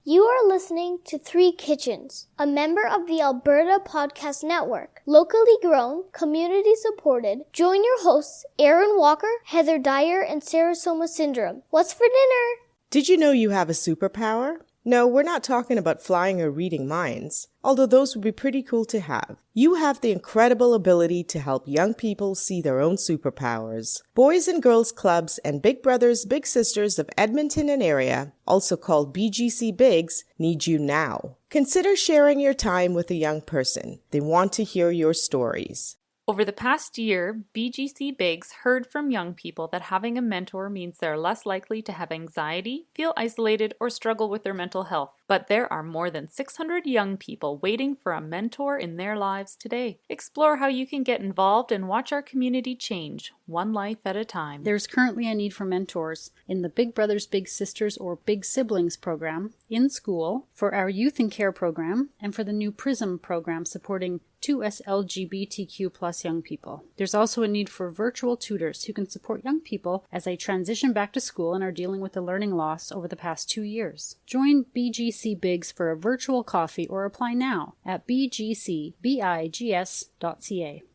You are listening to Three Kitchens, a member of the Alberta Podcast Network. Locally grown, community supported. Join your hosts, Aaron Walker, Heather Dyer, and Sarah Somasundaram. What's for dinner? Did you know you have a superpower? No, we're not talking about flying or reading minds, although those would be pretty cool to have. You have the incredible ability to help young people see their own superpowers. Boys and Girls Clubs and Big Brothers Big Sisters of Edmonton and area, also called BGC Bigs, need you now. Consider sharing your time with a young person. They want to hear your stories. Over the past year, BGC Bigs heard from young people that having a mentor means they're less likely to have anxiety, feel isolated, or struggle with their mental health. But there are more than 600 young people waiting for a mentor in their lives today. Explore how you can get involved and watch our community change, one life at a time. There's currently a need for mentors in the Big Brothers Big Sisters or Big Siblings program, in school, for our Youth in Care program, and for the new PRISM program supporting 2S LGBTQ plus young people. There's also a need for virtual tutors who can support young people as they transition back to school and are dealing with the learning loss over the past 2 years. Join BGC Bigs for a virtual coffee or apply now at bgcbigs.ca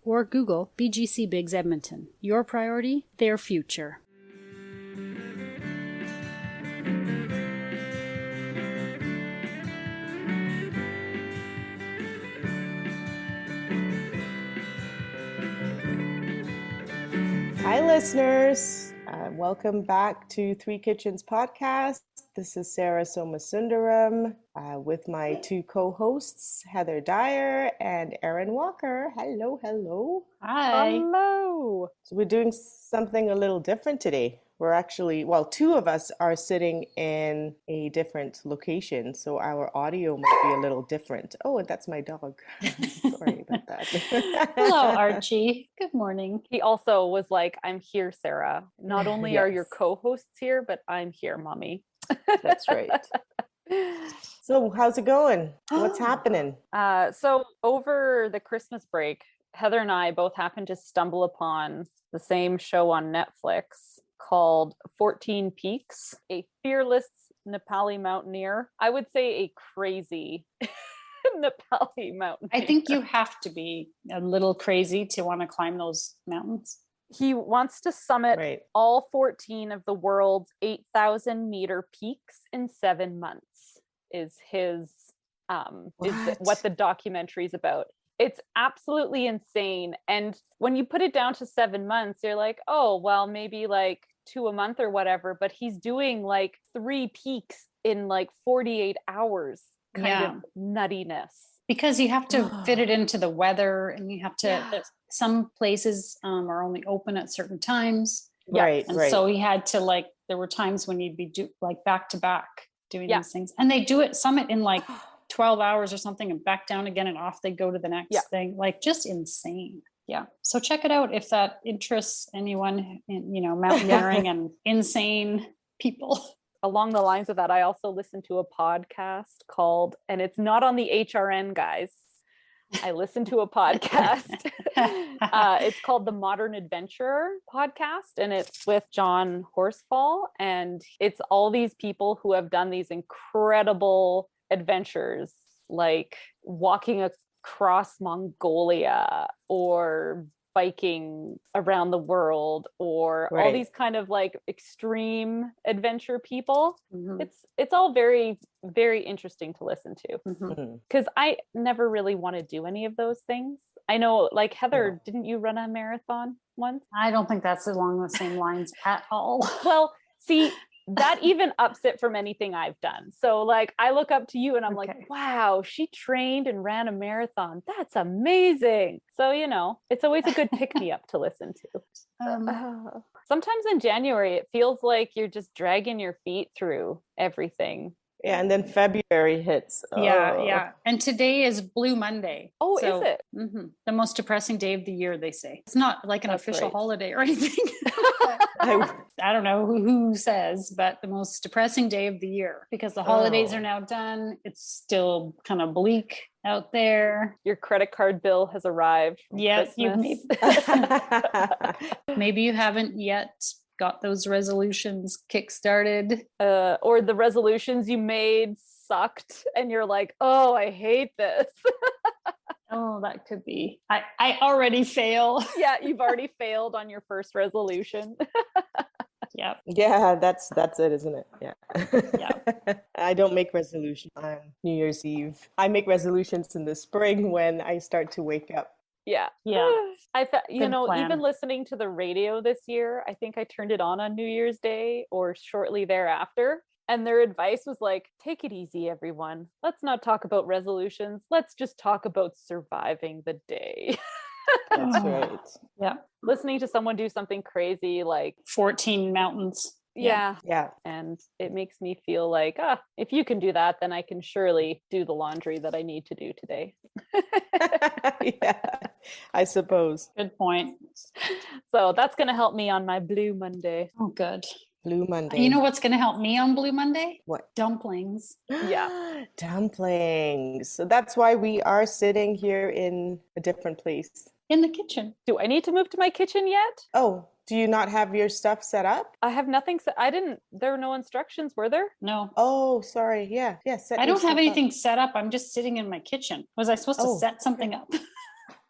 or Google BGC Bigs Edmonton. Your priority, their future. Hi, listeners. Welcome back to Three Kitchens podcast. This is Sarah Somasundaram with my two co-hosts, Heather Dyer and Aaron Walker. Hello, hello. Hi. Hello. So we're doing something a little different today. We're actually, two of us are sitting in a different location, so our audio might be a little different. Oh, and that's my dog. Sorry about that. Hello, Archie. Good morning. He also was like, I'm here, Sarah. Not only are your co-hosts here, but I'm here, mommy. That's right. So how's it going? What's happening? So over the Christmas break, Heather and I both happened to stumble upon the same show on Netflix called 14 Peaks, a fearless Nepali mountaineer. I would say a crazy Nepali mountaineer. I think you have to be a little crazy to want to climb those mountains. He wants to summit all 14 of the world's 8,000 meter peaks in 7 months is his what the documentary is about. It's absolutely insane. And when you put it down to 7 months, you're like, oh, well, maybe like 2 a month or whatever, but he's doing like 3 peaks in like 48 hours kind of nuttiness. Because you have to fit it into the weather, and you have to, some places are only open at certain times. Right. So he had to there were times when you'd be back to back doing these things. And they do it, summit in like 12 hours or something, and back down again, and off they go to the next thing. Like, just insane. Yeah. So check it out if that interests anyone in, mountaineering and insane people. Along the lines of that, I also listened to a podcast called, and it's not on the HRN, guys. I listened to a podcast. It's called the Modern Adventurer podcast, and it's with John Horsfall. And it's all these people who have done these incredible adventures, like walking across Mongolia or biking around the world, or all these kind of like extreme adventure people. It's all very, very interesting to listen to, because I never really want to do any of those things. I know, like, Heather, didn't you run a marathon once? I don't think that's along the same lines at all. Well, see, that even ups it from anything I've done. So like, I look up to you and I'm like, wow, she trained and ran a marathon. That's amazing. So, it's always a good pick me up to listen to. Sometimes in January, it feels like you're just dragging your feet through everything. Yeah, and then February hits. Yeah. And today is Blue Monday. Oh, is it? The most depressing day of the year, they say. It's not like an official holiday or anything. I don't know who says, but the most depressing day of the year, because the holidays are now done. It's still kind of bleak out there. Your credit card bill has arrived. Yes, maybe you haven't yet got those resolutions kickstarted. Or the resolutions you made sucked and you're like, oh, I hate this. Oh, that could be. I already fail. Yeah, you've already failed on your first resolution. Yeah. Yeah, that's it, isn't it? Yeah. Yeah. I don't make resolutions on New Year's Eve. I make resolutions in the spring when I start to wake up. Yeah. Yeah. I thought, you Good know, plan. even listening to the radio this year, I think I turned it on New Year's Day or shortly thereafter. And their advice was like, take it easy, everyone. Let's not talk about resolutions. Let's just talk about surviving the day. That's right. Yeah. Listening to someone do something crazy like 14 mountains. yeah. Yeah. And it makes me feel like, if you can do that, then I can surely do the laundry that I need to do today. Yeah, I suppose. Good point. So that's going to help me on my Blue Monday. Oh, good. Blue Monday. You know what's going to help me on Blue Monday? What? Dumplings. Yeah. Dumplings. So that's why we are sitting here in a different place. In the kitchen. Do I need to move to my kitchen yet? Oh, do you not have your stuff set up? I have nothing. There were no instructions, were there? No. Oh, sorry. Yeah. Set I your don't have stuff anything up. set up. I'm just sitting in my kitchen. Was I supposed to Oh, set something up?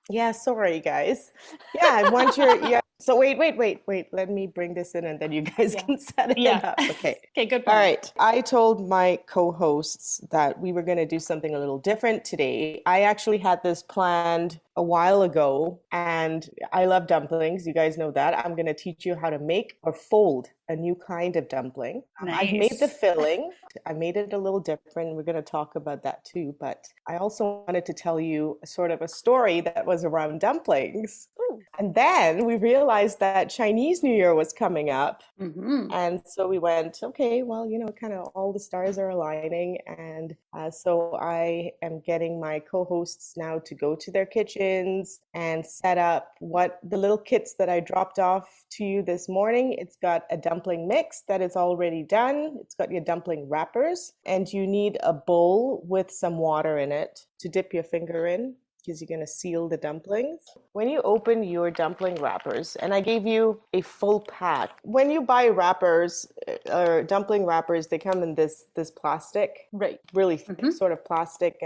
Yeah, sorry, guys. Yeah, I want your, yeah. So wait. Let me bring this in and then you guys can set it up. Okay. Okay, good All point. right. I told my co-hosts that we were going to do something a little different today. I actually had this planned a while ago and I love dumplings. You guys know that. I'm going to teach you how to make or fold a new kind of dumpling. I've made the Nice. filling. I made it a little different. We're going to talk about that too. But I also wanted to tell you sort of a story that was around dumplings. Ooh. And then we realized that Chinese New Year was coming up. Mm-hmm. And so we went, okay, well, kind of all the stars are aligning. And so I am getting my co-hosts now to go to their kitchens and set up what the little kits that I dropped off to you this morning. It's got a dumpling mix that is already done. It's got your dumpling wrappers, and you need a bowl with some water in it to dip your finger in, because you're going to seal the dumplings. When you open your dumpling wrappers, and I gave you a full pack. When you buy wrappers or dumpling wrappers, they come in this plastic, Right. really thick sort of plastic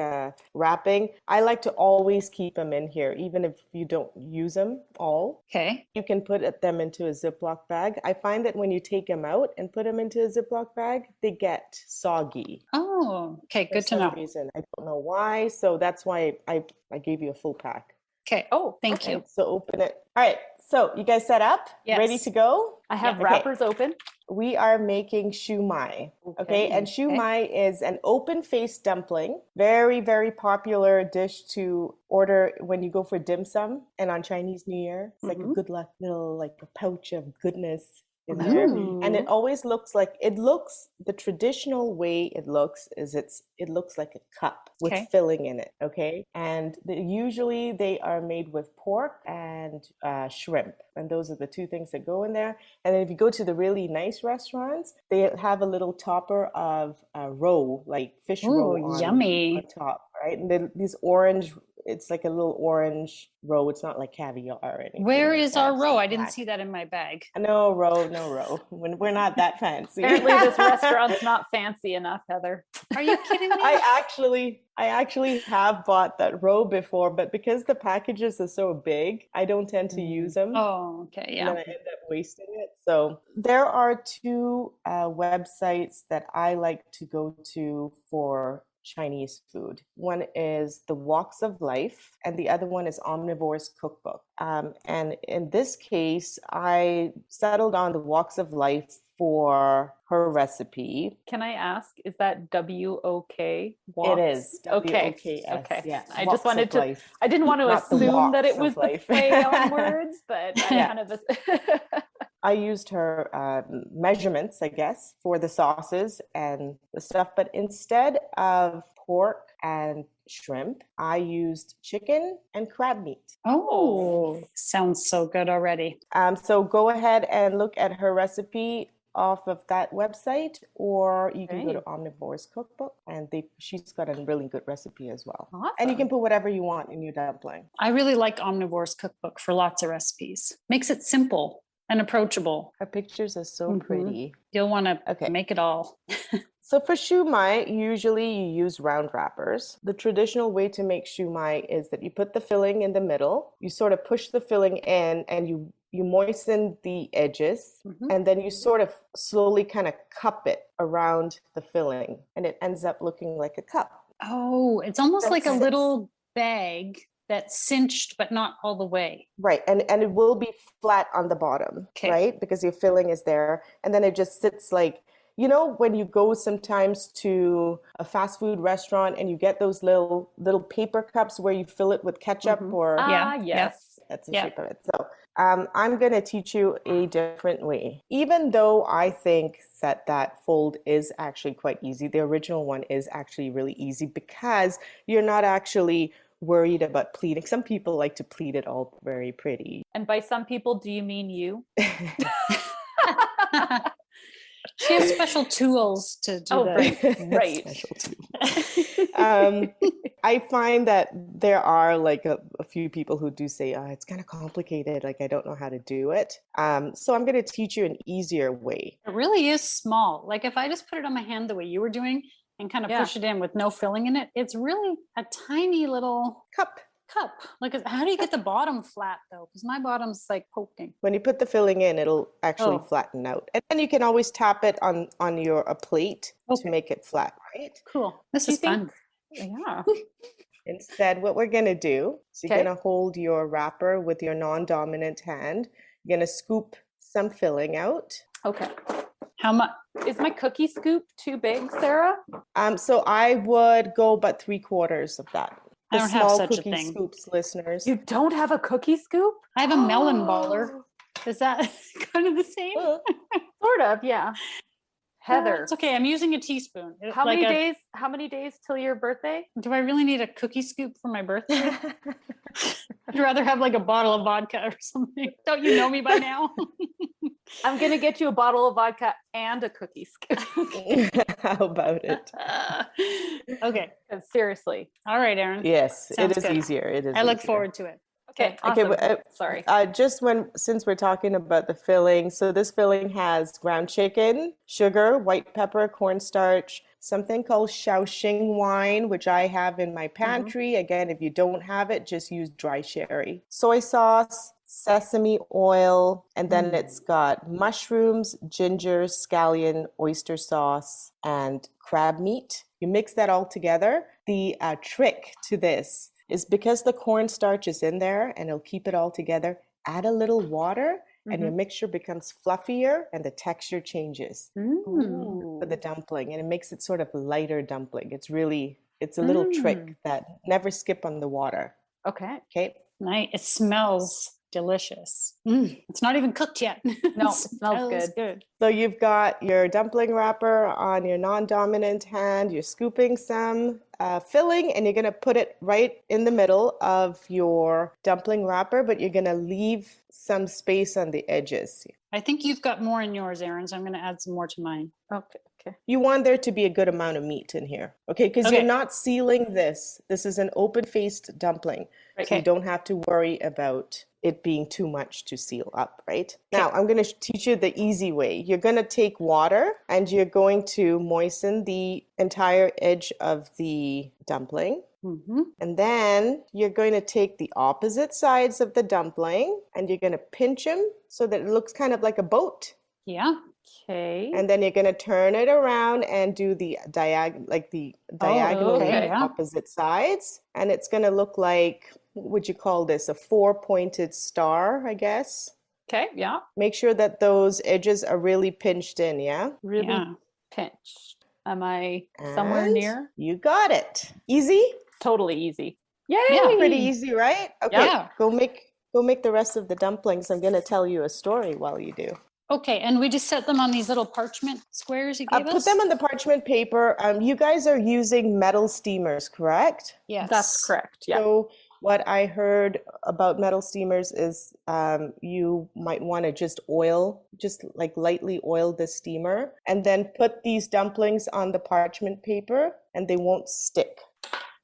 wrapping. I like to always keep them in here, even if you don't use them all. Okay. You can put them into a Ziploc bag. I find that when you take them out and put them into a Ziploc bag, they get soggy. Oh, okay. Good to For some know. reason. I don't know why. So that's why I gave you a full pack. Okay. Oh, Thank you. So open it. All right. So you guys set up? Yes. Ready to go? I have Okay. wrappers open. We are making shu mai. Okay. And shu mai is an open-faced dumpling. Very, very popular dish to order when you go for dim sum and on Chinese New Year. It's like a good luck little, like a pouch of goodness in there. And it always looks like, the traditional way it looks is it looks like a cup with filling in it. Okay. And usually they are made with pork and shrimp. And those are the two things that go in there. And then if you go to the really nice restaurants, they have a little topper of roe, like fish roe on yummy. top, right? And these orange, it's like a little orange roe. It's not like caviar or anything. Where like is that. our It's roe? like I didn't black. see that in my bag. No roe. We're not that fancy. Apparently this restaurant's not fancy enough, Heather. Are you kidding me? I actually have bought that roe before, but because the packages are so big, I don't tend to use them. Oh, okay. And Yeah. then I end up wasting it. So there are two websites that I like to go to for Chinese food. One is The Walks of Life, and the other one is Omnivore's Cookbook. And in this case, I settled on The Walks of Life for her recipe. Can I ask, is that W-O-K? It is. Okay. W-O-K-S, Okay. yeah. I Walks just wanted of to, life. I didn't want to Not the assume that it walks was of the life. play on words, but I Yeah. kind of, I used her measurements, I guess, for the sauces and the stuff. But instead of pork and shrimp, I used chicken and crab meat. Oh, sounds so good already. So go ahead and look at her recipe off of that website, or you can go to Omnivore's Cookbook, and she's got a really good recipe as well. Awesome. And you can put whatever you want in your dumpling. I really like Omnivore's Cookbook for lots of recipes. Makes it simple and approachable. Her pictures are so pretty. You'll want to Okay. make it all. So for shumai, usually you use round wrappers. The traditional way to make shumai is that you put the filling in the middle, you sort of push the filling in, and you moisten the edges, and then you sort of slowly kind of cup it around the filling, and it ends up looking like a cup. Oh, it's almost like a That's it. little bag that's cinched, but not all the way. Right, and it will be flat on the bottom, Okay. right? Because your filling is there, and then it just sits like, you know, when you go sometimes to a fast food restaurant and you get those little paper cups where you fill it with ketchup or Yes. that's the shape of it. So I'm going to teach you a different way. Even though I think that fold is actually quite easy, the original one is actually really easy because you're not actually worried about pleating. Some people like to pleat it all very pretty. And by some people, do you mean you? She has special tools to do that. Right. Special tools. I find that there are like a few people who do say, oh, it's kind of complicated. Like, I don't know how to do it. So I'm going to teach you an easier way. It really is small. Like if I just put it on my hand the way you were doing and kind of push it in with no filling in it, it's really a tiny little Cup. Like, how do you get the bottom flat though? Because my bottom's like poking. When you put the filling in, it'll actually flatten out. And then you can always tap it on a plate to make it flat, right? Cool. This is fun. Yeah. Instead, what we're going to do is you're going to hold your wrapper with your non-dominant hand. You're going to scoop some filling out. Okay. How much? Is my cookie scoop too big, Sarah? So I would go about 3/4 of that. I don't have such a cookie thing. scoops, listeners. You don't have a cookie scoop? I have a melon baller. Is that kind of the same? Sort of, yeah. Heather. It's okay. I'm using a teaspoon. How many days till your birthday? Do I really need a cookie scoop for my birthday? I'd rather have like a bottle of vodka or something. Don't you know me by now? I'm going to get you a bottle of vodka and a cookie scoop. How about it? Okay. Seriously. All right, Erin. Yes, Sounds it is good. easier. It is. I look easier. forward to it. Okay, awesome. Okay, sorry. Since we're talking about the filling, so this filling has ground chicken, sugar, white pepper, cornstarch, something called Shaoxing wine, which I have in my pantry. Again, if you don't have it, just use dry sherry. Soy sauce, sesame oil, and then it's got mushrooms, ginger, scallion, oyster sauce, and crab meat. You mix that all together. The trick to this is because the cornstarch is in there and it'll keep it all together, add a little water and your mixture becomes fluffier and the texture changes for the dumpling, and it makes it sort of lighter dumpling. It's a little trick that never skip on the water. Okay. Nice. It smells delicious. It's not even cooked yet. No, it smells good. So you've got your dumpling wrapper on your non-dominant hand. You're scooping some filling and you're going to put it right in the middle of your dumpling wrapper, but you're going to leave some space on the edges. I think you've got more in yours, Erin, so I'm going to add some more to mine. Okay. You want there to be a good amount of meat in here, okay? Because you're not sealing this. This is an open-faced dumpling, so you don't have to worry about it being too much to seal up, right? Now, I'm going to teach you the easy way. You're going to take water and you're going to moisten the entire edge of the dumpling. And then you're going to take the opposite sides of the dumpling and you're going to pinch them so that it looks kind of like a boat. Yeah. Okay. And then you're going to turn it around and do the diagonally opposite sides. And it's going to look like, what would you call this? A 4-pointed star, I guess. Okay, yeah. Make sure that those edges are really pinched in, yeah? Really pinched. Am I somewhere near? You got it. Easy? Totally easy. Yay! Yeah, pretty easy, right? Okay, Yeah. go make the rest of the dumplings. I'm going to tell you a story while you do. Okay, and we just set them on these little parchment squares you gave us? Put them on the parchment paper. You guys are using metal steamers, correct? Yes. That's correct, yeah. So what I heard about metal steamers is you might want to just lightly oil the steamer and then put these dumplings on the parchment paper and they won't stick.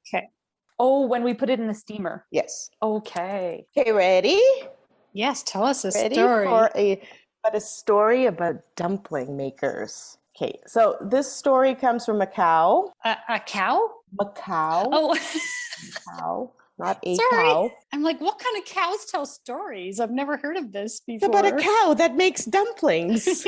Okay. Oh, when we put it in the steamer. Yes. Okay. Okay, ready? Yes, tell us a Ready story. for a story about dumpling makers. Okay, so this story comes from Macau. A cow? Macau. Oh, Cow, not a sorry. cow. I'm like, what kind of cows tell stories? I've never heard of this It's before. about a cow that makes dumplings.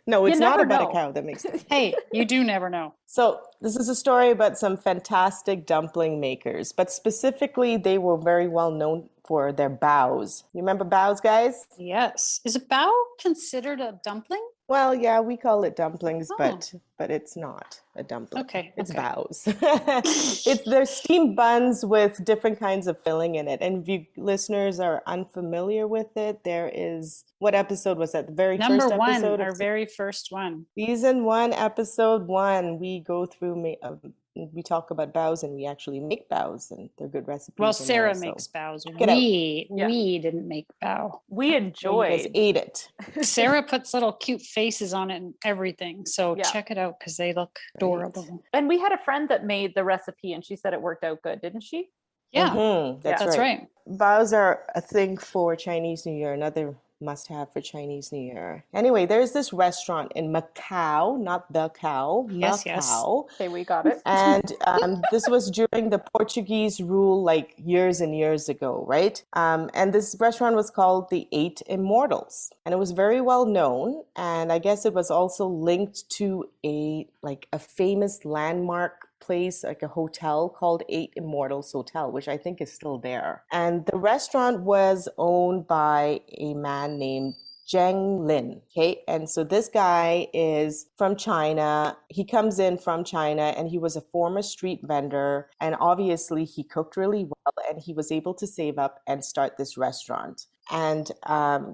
No, it's not never about know. a cow that makes dumplings. Hey, you do never know. So this is a story about some fantastic dumpling makers, but specifically they were very well known for their baos. You remember baos, guys? Yes. Is a bao considered a dumpling? Well, yeah, we call it dumplings, Oh. but it's not a dumpling. Okay, It's okay. baos. They're steamed buns with different kinds of filling in it. And if you listeners are unfamiliar with it, there is, what episode was that? The very Number first one, episode our of very first one. season 1, episode 1. We go through we talk about baos and we actually make baos and they're good recipes. Well, in Sarah there, makes so baos. check it out. We didn't make bao. We You guys enjoyed. ate it. Sarah puts little cute faces on it and everything. So Yeah. check it out because they look adorable. And we had a friend that made the recipe and she said it worked out good, didn't she? Yeah, Mhm, that's right. Baos are a thing for Chinese New Year, another must-have for Chinese New Year. Anyway, there's this restaurant in Macau, not the cow, Yes, yes. Macau. Okay, we got it. And this was during the Portuguese rule, like years and years ago, right? And this restaurant was called the Eight Immortals, and it was very well known. And I guess it was also linked to a famous landmark place, like a hotel called Eight Immortals Hotel, which I think is still there. And the restaurant was owned by a man named Zheng Lin. Okay. And so this guy is from China. He comes in from China and he was a former street vendor. And obviously he cooked really well and he was able to save up and start this restaurant. And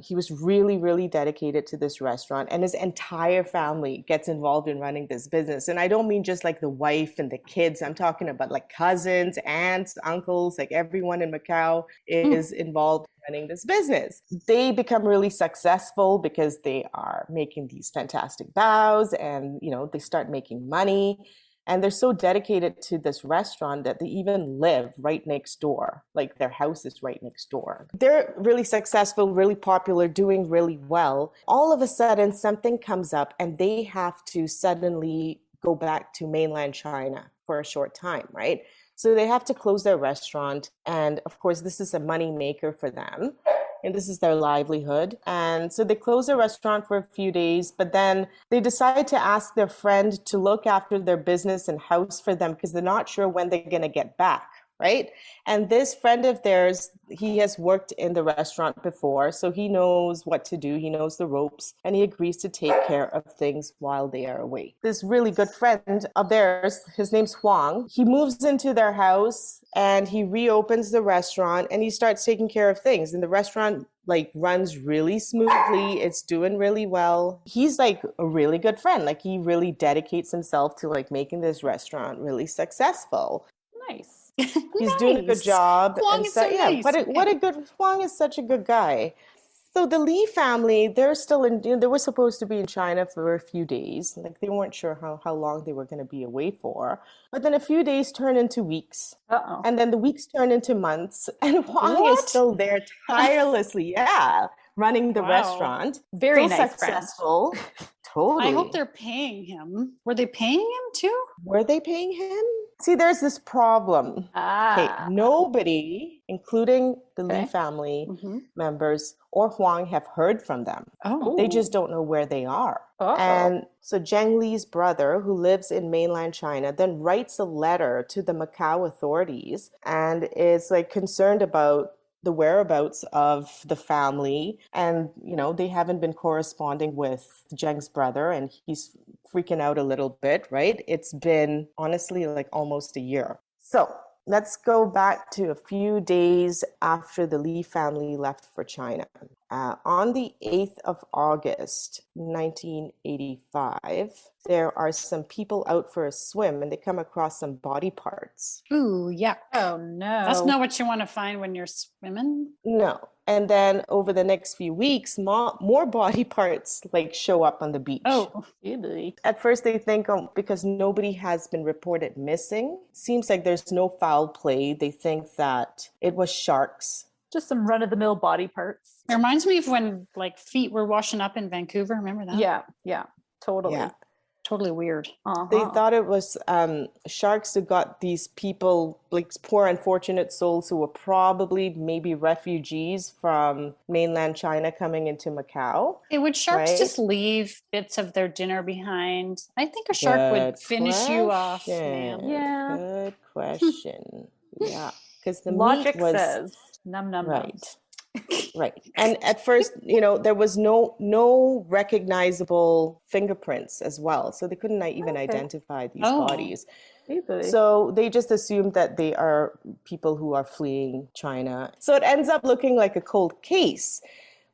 he was really, really dedicated to this restaurant, and his entire family gets involved in running this business. And I don't mean just like the wife and the kids. I'm talking about like cousins, aunts, uncles, like everyone in Macau is involved in running this business. They become really successful because they are making these fantastic baos and, they start making money. And they're so dedicated to this restaurant that they even live right next door. Like their house is right next door. They're really successful, really popular, doing really well. All of a sudden, something comes up and they have to suddenly go back to mainland China for a short time, right? So they have to close their restaurant. And of course, this is a money maker for them. And this is their livelihood. And so they close their restaurant for a few days, but then they decide to ask their friend to look after their business and house for them because they're not sure when they're going to get back, right? And this friend of theirs, he has worked in the restaurant before, so he knows what to do. He knows the ropes, and he agrees to take care of things while they are away. This really good friend of theirs, his name's Huang, he moves into their house and he reopens the restaurant and he starts taking care of things. And the restaurant runs really smoothly. It's doing really well. He's like a really good friend. Like he really dedicates himself to making this restaurant really successcul. Nice. He's doing a good job. Huang is so nice. Huang is such a good guy. So the Li family, they're still they were supposed to be in China for a few days. They weren't sure how long they were going to be away for. But then a few days turn into weeks. Uh-oh. And then the weeks turn into months. And Huang is still there tirelessly, running the restaurant. Very still nice successful. Totally. I hope they're paying him. Were they paying him too? Were they paying him? See, there's this problem. Okay, nobody, including the Li family members or Huang, have heard from them. Oh. They just don't know where they are. Uh-oh. And so Zheng Li's brother, who lives in mainland China, then writes a letter to the Macau authorities and is concerned about the whereabouts of the family. And, they haven't been corresponding with Zheng's brother and he's freaking out a little bit, right? It's been honestly almost a year. So let's go back to a few days after the Li family left for China. On the 8th of August, 1985, there are some people out for a swim and they come across some body parts. Ooh, yuck. Oh, no. That's not what you want to find when you're swimming. No. And then over the next few weeks, more body parts show up on the beach. Oh, at first they think because nobody has been reported missing, seems like there's no foul play. They think that it was sharks. Just some run-of-the-mill body parts. it reminds me of when feet were washing up in Vancouver. Remember that? Yeah. Totally. Yeah. Totally weird. They thought it was sharks who got these people, like poor unfortunate souls who were probably maybe refugees from mainland China coming into Macau. Hey, would sharks Right? just leave bits of their dinner behind? I think a shark would finish you off, man. Yeah. Good question. Yeah, because the Logic meat was says num num right. nums. Right. And at first, there was no recognizable fingerprints as well. So they couldn't even identify these bodies. So they just assumed that they are people who are fleeing China. So it ends up looking like a cold case.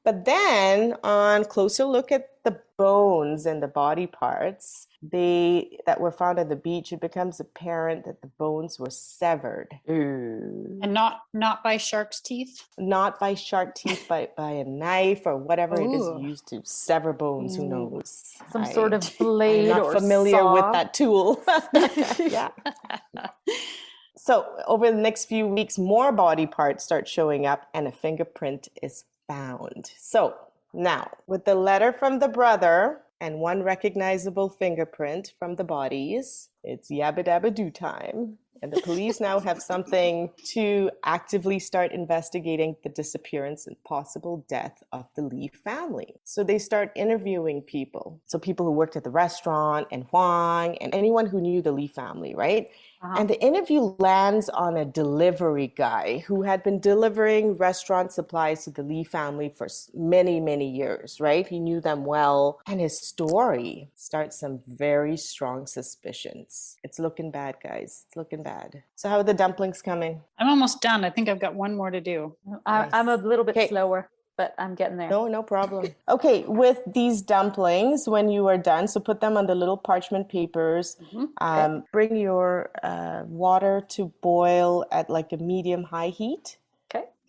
But then on closer look at the bones and the body parts that were found at the beach, it becomes apparent that the bones were severed. And not by shark's teeth? Not by shark teeth, by a knife or whatever it is used to sever bones. Who knows? Some sort of blade I'm not or familiar saw. with that tool. Yeah. So over the next few weeks, more body parts start showing up and a fingerprint is found. So now, with the letter from the brother and one recognizable fingerprint from the bodies, it's yabba dabba do time. And the police now have something to actively start investigating the disappearance and possible death of the Lee family. So they start interviewing people. So people who worked at the restaurant and Huang and anyone who knew the Lee family, right? And the interview lands on a delivery guy who had been delivering restaurant supplies to the Lee family for many, many years, right? He knew them well. And his story starts some very strong suspicions. It's looking bad, guys. It's looking bad. So how are the dumplings coming? I'm almost done. I think I've got one more to do. I'm a little bit slower, but I'm getting there. No problem. Okay, with these dumplings, when you are done, so put them on the little parchment papers. Bring your water to boil at like a medium-high heat.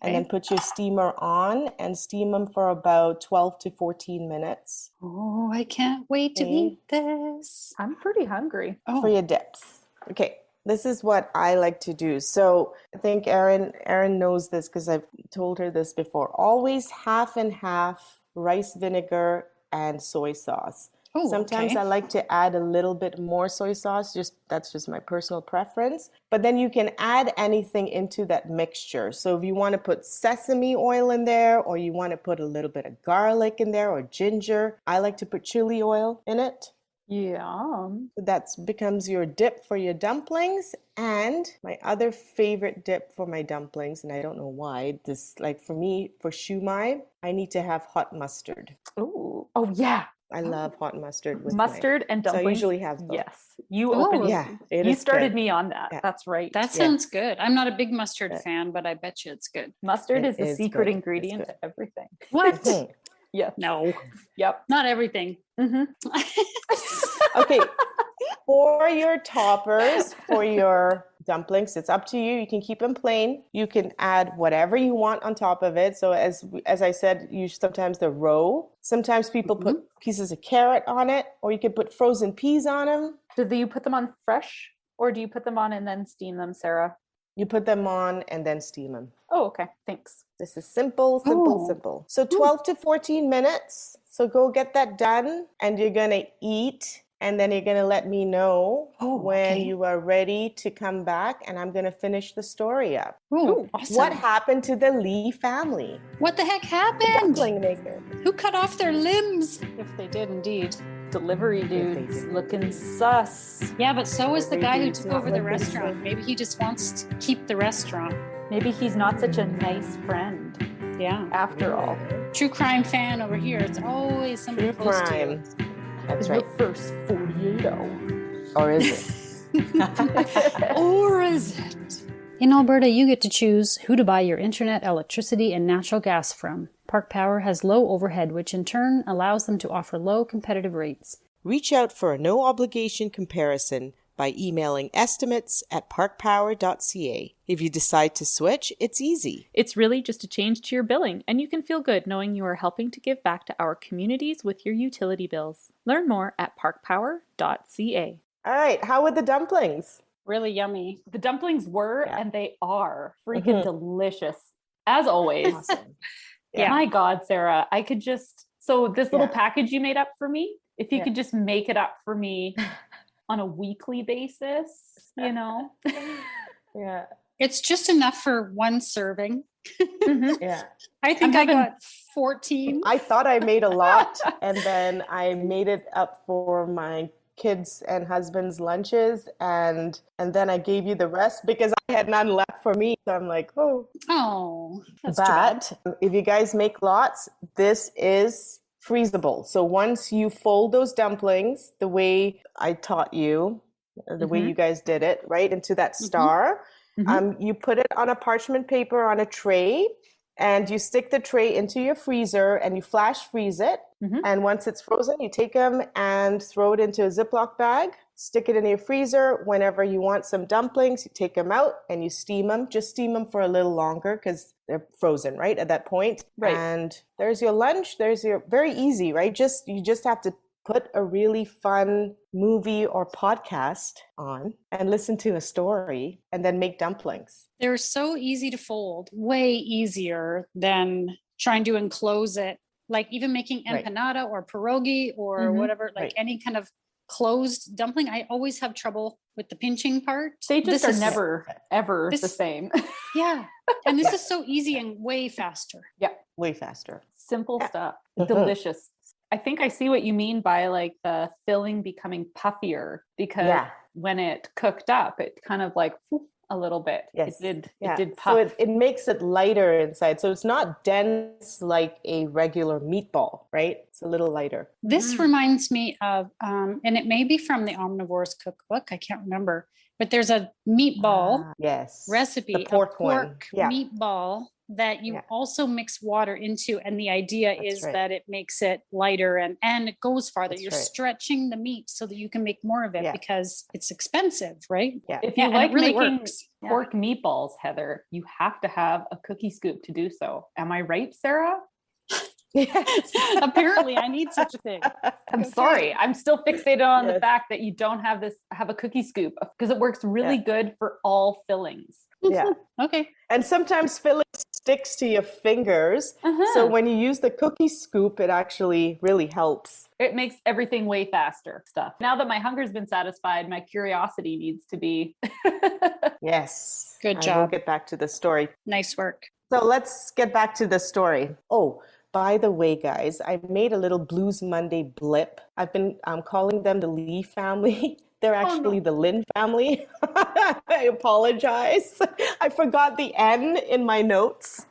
And then put your steamer on and steam them for about 12 to 14 minutes. Oh, I can't wait to eat this. I'm pretty hungry. For your dips. Okay. This is what I like to do. So I think Erin knows this because I've told her this before. Always half and half rice vinegar and soy sauce. Sometimes I like to add a little bit more soy sauce. That's just my personal preference. But then you can add anything into that mixture. So if you want to put sesame oil in there, or you want to put a little bit of garlic in there, or ginger, I like to put chili oil in it. Yeah. So that becomes your dip for your dumplings. And my other favorite dip for my dumplings, and I don't know why, for me, for shumai, I need to have hot mustard. Oh yeah. I love hot mustard with mustard and dumplings. So I usually have both. Yes. You started me on that. Yeah. That's right. That sounds good. I'm not a big mustard fan, but I bet you it's good. Mustard is the secret ingredient to everything. What? Yes. No. Yep. Not everything. Okay. For your toppers, for your dumplings, it's up to you. You can keep them plain. You can add whatever you want on top of it. So as I said, sometimes they're raw. Sometimes people put pieces of carrot on it, or you can put frozen peas on them. Do you put them on fresh, or do you put them on and then steam them, Sarah? You put them on and then steam them. Oh, okay. Thanks. This is simple. So 12 to 14 minutes. So go get that done, and you're going to eat. And then you're going to let me know when you are ready to come back, and I'm going to finish the story up. Ooh, awesome. What happened to the Lee family? What the heck happened? Dumpling maker. Who cut off their limbs? If they did, indeed. Delivery dudes looking sus. Yeah, but so is the guy who took over the restaurant. Maybe he just wants to keep the restaurant. Maybe he's not such a nice friend. Yeah. After all. True crime fan over here. It's always somebody True close crime. to you. That's right. The first 48 hours. Or is it? Or is it? In Alberta, you get to choose who to buy your internet, electricity, and natural gas from. Park Power has low overhead, which in turn allows them to offer low competitive rates. Reach out for a no-obligation comparison by emailing estimates@parkpower.ca. If you decide to switch, it's easy. It's really just a change to your billing, and you can feel good knowing you are helping to give back to our communities with your utility bills. Learn more at parkpower.ca. All right, how were the dumplings? Really yummy. The dumplings were, and they are freaking delicious, as always. Awesome. Yeah. My God, Sarah, I could just... So this little package you made up for me, if you could just make it up for me on a weekly basis, you know? Yeah. It's just enough for one serving. Yeah. I think I got 14. I thought I made a lot, and then I made it up for my kids and husband's lunches, and then I gave you the rest because I had none left for me. So I'm like, oh. That's too bad. But if you guys make lots, this is freezable. So once you fold those dumplings the way I taught you, the way you guys did it, right, into that star, you put it on a parchment paper on a tray, and you stick the tray into your freezer and you flash freeze it. And once it's frozen, you take them and throw it into a Ziploc bag, stick it in your freezer. Whenever you want some dumplings, you take them out and you steam them. Just steam them for a little longer because they're frozen, right, at that point. Right. And there's your lunch. There's your, very easy, right? You just have to put a really fun movie or podcast on and listen to a story and then make dumplings. They're so easy to fold, way easier than trying to enclose it. Like even making empanada or pierogi or whatever, like any kind of closed dumpling. I always have trouble with the pinching part. They just are never, ever the same. Yeah. And this is so easy and way faster. Yeah. Way faster. Simple stuff. Delicious. I think I see what you mean by like the filling becoming puffier, because when it cooked up, it kind of like a little bit. Yes. It did puff. So it makes it lighter inside. So it's not dense like a regular meatball, right? It's a little lighter. This reminds me of, and it may be from the Omnivore's Cookbook, I can't remember, but there's a meatball recipe, the pork one. Meatball that you also mix water into. And the idea is that it makes it lighter and it goes farther. You're stretching the meat so that you can make more of it because it's expensive, right? Yeah. If you like really making works. pork meatballs, Heather, you have to have a cookie scoop to do so. Am I right, Sarah? Yes. Apparently I need such a thing. I'm sorry. I'm still fixated on the fact that you don't have a cookie scoop, because it works really good for all fillings. Yeah. Okay. And sometimes filling sticks to your fingers. So when you use the cookie scoop, it actually really helps. It makes everything way faster stuff. Now that my hunger's been satisfied, my curiosity needs to be. Yes. Good job. We'll get back to the story. Nice work. So let's get back to the story. Oh, by the way, guys, I made a little Blues Monday blip. I've been calling them the Lee family. They're actually the Lin family. I apologize. I forgot the N in my notes.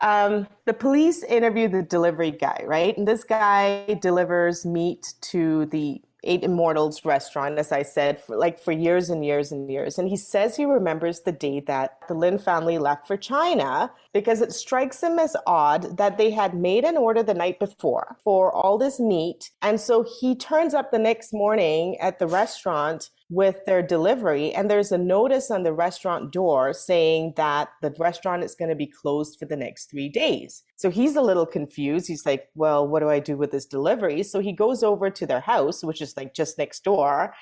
The police interviewed the delivery guy, right? And this guy delivers meat to the Eight Immortals restaurant, as I said, for years and years and years. And he says he remembers the day that the Lin family left for China because it strikes him as odd that they had made an order the night before for all this meat. And so he turns up the next morning at the restaurant with their delivery, and there's a notice on the restaurant door saying that the restaurant is going to be closed for the next 3 days. So he's a little confused. He's like, well, what do I do with this delivery? So he goes over to their house, which is like just next door,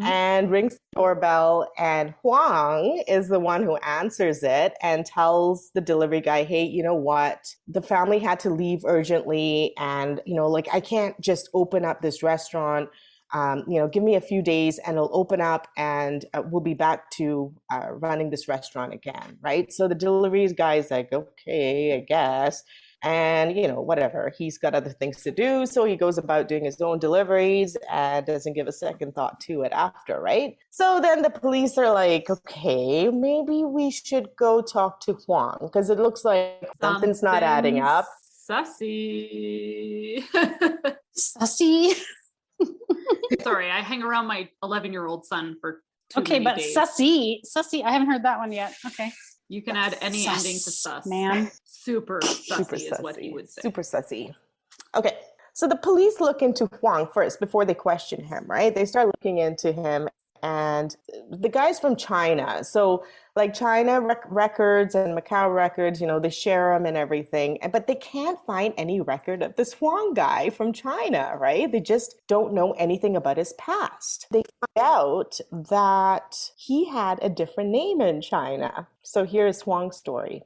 and rings the doorbell, and Huang is the one who answers it and tells the delivery guy, hey, you know what? The family had to leave urgently, and, I can't just open up this restaurant. Give me a few days and it'll open up, and we'll be back to running this restaurant again, right? So the delivery guy is like, okay, I guess. And, whatever, he's got other things to do. So he goes about doing his own deliveries and doesn't give a second thought to it after, right? So then the police are like, okay, maybe we should go talk to Huang, because it looks like something's not adding up. Sussy. Sussy. Sorry, I hang around my 11-year-old son for too Okay, many but days. sussy. I haven't heard that one yet. Okay. You can add any ending to sus. Man. Super sussy is what he would say. Super sussy. Okay. So the police look into Huang first before they question him, right? They start looking into him, and the guy's from China. So like China records and Macau records, they share them and everything. But they can't find any record of this Huang guy from China, right? They just don't know anything about his past. They find out that he had a different name in China. So here's Huang's story.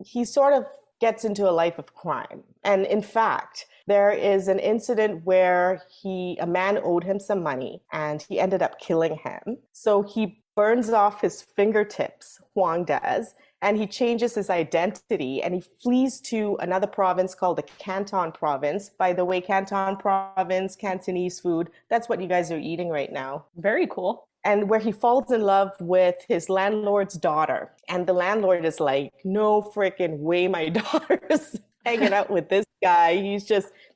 He sort of gets into a life of crime. And in fact, There is an incident where a man owed him some money and he ended up killing him. So he burns off his fingertips, Huang does, and he changes his identity and he flees to another province called the Canton province. By the way, Canton province, Cantonese food, that's what you guys are eating right now. Very cool. And where he falls in love with his landlord's daughter. And the landlord is like, no freaking way my daughter's hanging out with this guy.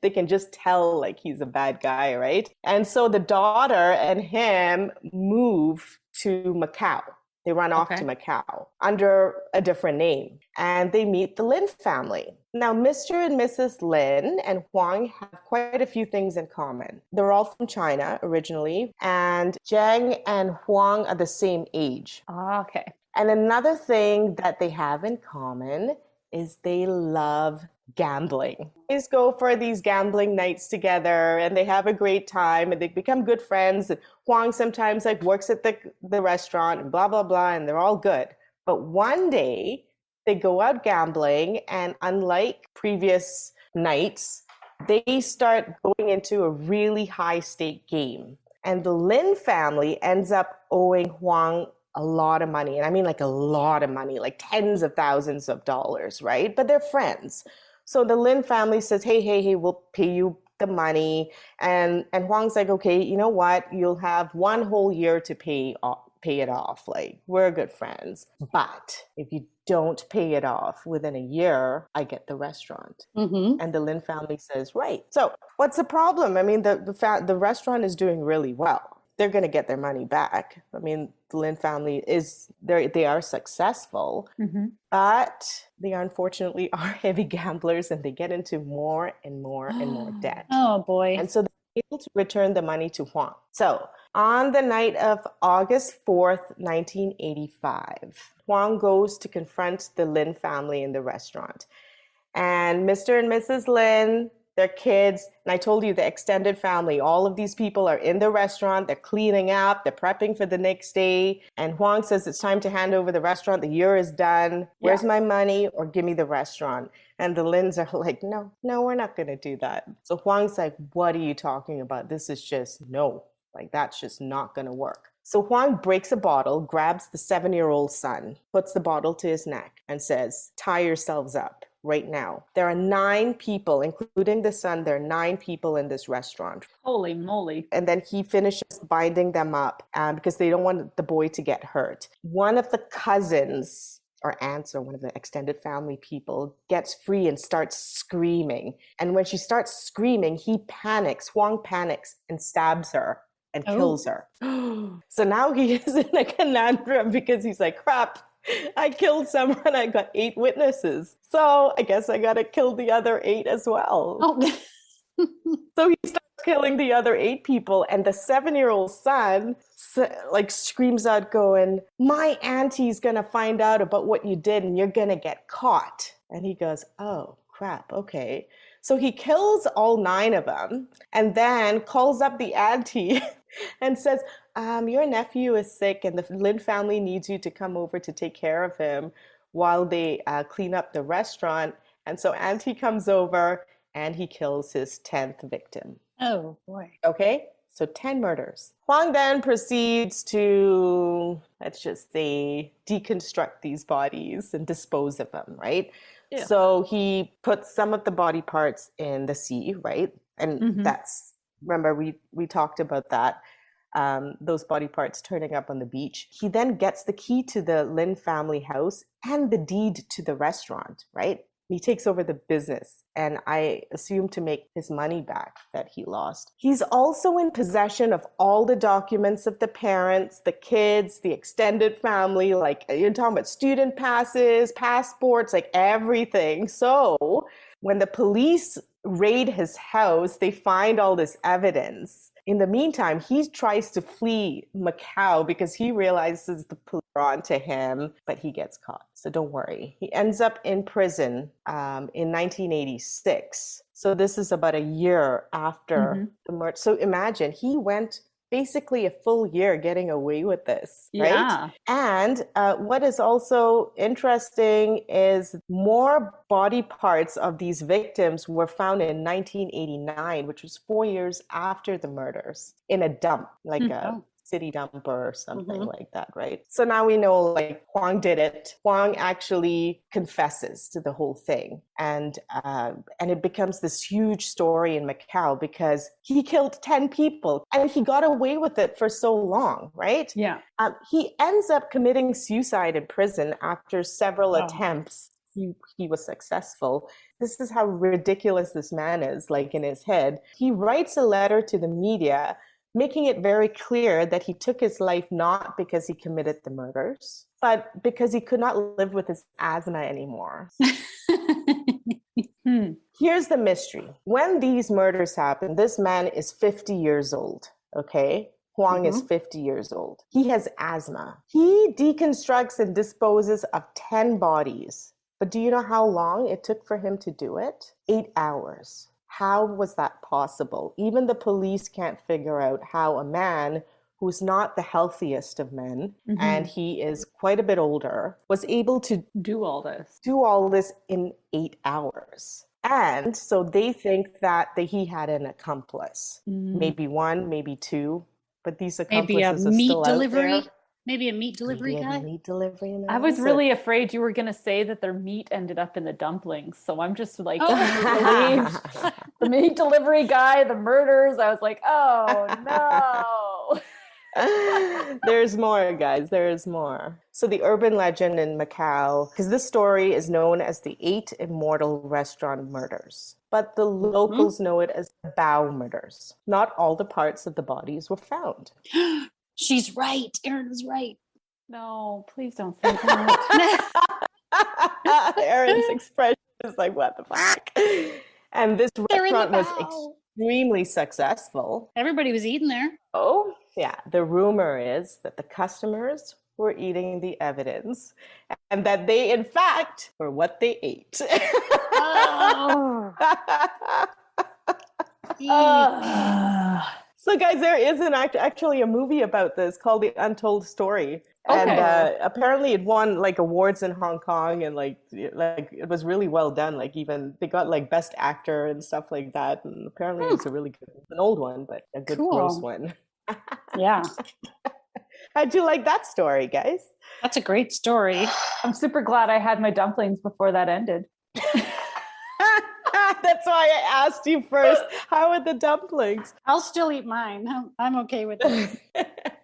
They can just tell like he's a bad guy, right? And so the daughter and him move to Macau. They run off to Macau under a different name and they meet the Lin family. Now, Mr. and Mrs. Lin and Huang have quite a few things in common. They're all from China originally, and Zhang and Huang are the same age. Okay. And another thing that they have in common is they love gambling. They just go for these gambling nights together and they have a great time and they become good friends. And Huang sometimes like works at the restaurant and blah, blah, blah, and they're all good. But one day they go out gambling and unlike previous nights, they start going into a really high stake game. And the Lin family ends up owing Huang a lot of money. And I mean like a lot of money, like tens of thousands of dollars, right? But they're friends. So the Lin family says, hey, we'll pay you the money. And Huang's like, okay, you know what? You'll have one whole year to pay it off. Like, we're good friends. But if you don't pay it off within a year, I get the restaurant. Mm-hmm. And the Lin family says, right. So what's the problem? I mean, the restaurant is doing really well. They're going to get their money back. I mean, the Lin family they are successful, but they unfortunately are heavy gamblers and they get into more and more and more debt. Oh boy. And so they're able to return the money to Huang. So on the night of August 4th, 1985, Huang goes to confront the Lin family in the restaurant. And Mr. and Mrs. Lin, their kids, and I told you the extended family, all of these people are in the restaurant, they're cleaning up, they're prepping for the next day. And Huang says it's time to hand over the restaurant. The year is done. Where's my money? Or give me the restaurant. And the Lins are like, no, we're not going to do that. So Huang's like, what are you talking about? This is just no, like that's just not going to work. So Huang breaks a bottle, grabs the 7-year-old son, puts the bottle to his neck and says, tie yourselves up. Right now. There are 9 people, including the son. There are 9 people in this restaurant. Holy moly. And then he finishes binding them up because they don't want the boy to get hurt. One of the cousins or aunts or one of the extended family people gets free and starts screaming. And when she starts screaming, Huang panics and stabs her and kills her. So now he is in a conundrum because he's like, crap. I killed someone. I got 8 witnesses. So I guess I got to kill the other 8 as well. Oh. So he starts killing the other 8 people. And the 7-year-old son like screams out going, my auntie's going to find out about what you did and you're going to get caught. And he goes, oh, crap. Okay. So he kills all 9 of them and then calls up the auntie and says, your nephew is sick and the Lin family needs you to come over to take care of him while they clean up the restaurant. And so auntie comes over and he kills his 10th victim. Oh, boy. Okay, so 10 murders. Huang then proceeds to, let's just say, deconstruct these bodies and dispose of them, right? Yeah. So he puts some of the body parts in the sea, right? And that's, remember, we talked about that. Those body parts turning up on the beach. He then gets the key to the Lin family house and the deed to the restaurant, right? He takes over the business, and I assume to make his money back that he lost. He's also in possession of all the documents of the parents, the kids, the extended family, like you're talking about student passes, passports, like everything. So when the police raid his house, they find all this evidence. In the meantime, he tries to flee Macau because he realizes the police are on to him, but he gets caught. So don't worry. He ends up in prison in 1986. So this is about a year after the murder. So imagine he went basically a full year getting away with this, right? Yeah. And what is also interesting is more body parts of these victims were found in 1989, which was 4 years after the murders, in a dump, like a city dump or something like that, right? So now we know like Huang did it. Huang actually confesses to the whole thing, and it becomes this huge story in Macau because he killed 10 people and he got away with it for so long, right? Yeah. He ends up committing suicide in prison after several attempts. He was successful. This is how ridiculous this man is, like in his head. He writes a letter to the media making it very clear that he took his life not because he committed the murders, but because he could not live with his asthma anymore. Here's the mystery. When these murders happen, this man is 50 years old, okay? Huang is 50 years old. He has asthma. He deconstructs and disposes of 10 bodies. But do you know how long it took for him to do it? 8 hours. How was that possible? Even the police can't figure out how a man who's not the healthiest of men, and he is quite a bit older, was able to Do all this in 8 hours. And so they think that he had an accomplice, maybe one, maybe two, but these accomplices are still out there. Maybe a meat delivery guy? I was really afraid you were going to say that their meat ended up in the dumplings. So I'm just like, relieved. The meat delivery guy, the murders. I was like, oh no. There's more, guys. There is more. So the urban legend in Macau, because this story is known as the 8 Immortal Restaurant Murders, but the locals know it as the Bao Murders. Not all the parts of the bodies were found. She's right. Erin is right. No, please don't say that. Erin's expression is like, what the fuck? And this restaurant was extremely successful. Everybody was eating there. Oh, yeah. The rumor is that the customers were eating the evidence and that they, in fact, were what they ate. So, guys, there is actually a movie about this called The Untold Story. And apparently it won like awards in Hong Kong, and like it was really well done. Like even they got like best actor and stuff like that. And apparently it's a really good, an old one, but a good gross one. Yeah. How'd you like that story, guys? That's a great story. I'm super glad I had my dumplings before that ended. That's why I asked you first. How are the dumplings? I'll still eat mine. I'm okay with it.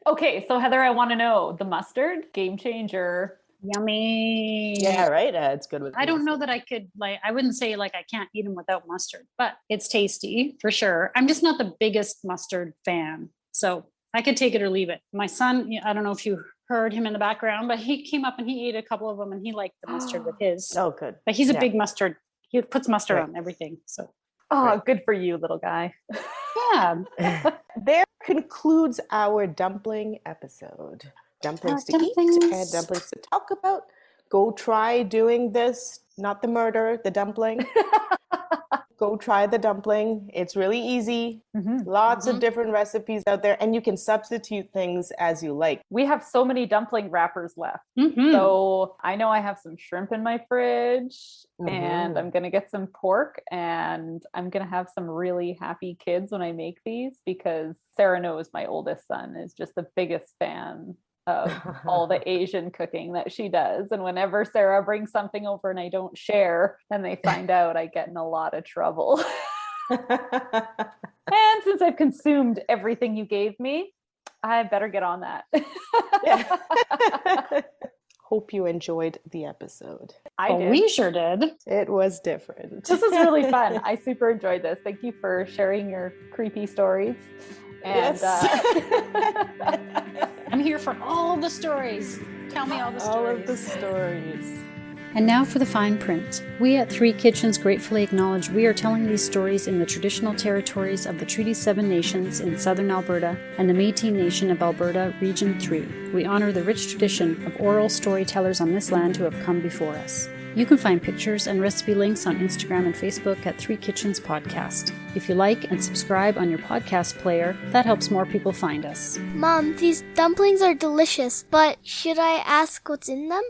Okay, so Heather, I want to know the mustard, game changer. Yummy. Yeah, right. It's good with. I don't know that I could I wouldn't say like I can't eat them without mustard, but it's tasty for sure. I'm just not the biggest mustard fan, so I could take it or leave it. My son, I don't know if you heard him in the background, but he came up and he ate a couple of them and he liked the mustard with his. Oh, good. But he's a big mustard. He puts mustard on everything. So. Oh, good for you, little guy. Yeah. There concludes our dumpling episode. Dumplings to eat and dumplings to talk about. Go try doing this, not the murder, the dumpling. Go try the dumpling. It's really easy. Lots of different recipes out there, and you can substitute things as you like. We have so many dumpling wrappers left. So I know I have some shrimp in my fridge, and I'm going to get some pork, and I'm going to have some really happy kids when I make these, because Sarah knows my oldest son is just the biggest fan of all the Asian cooking that she does. And whenever Sarah brings something over and I don't share and they find out, I get in a lot of trouble. And since I've consumed everything you gave me, I better get on that. Hope you enjoyed the episode. I did. We sure did. It was different. This was really fun. I super enjoyed this. Thank you for sharing your creepy stories. And I'm here for all the stories. Tell me all the stories. All of the stories. And now for the fine print. We at Three Kitchens gratefully acknowledge we are telling these stories in the traditional territories of the Treaty 7 nations in southern Alberta and the Métis Nation of Alberta, Region 3. We honor the rich tradition of oral storytellers on this land who have come before us. You can find pictures and recipe links on Instagram and Facebook at 3 Kitchens Podcast. If you like and subscribe on your podcast player, that helps more people find us. Mom, these dumplings are delicious, but should I ask what's in them?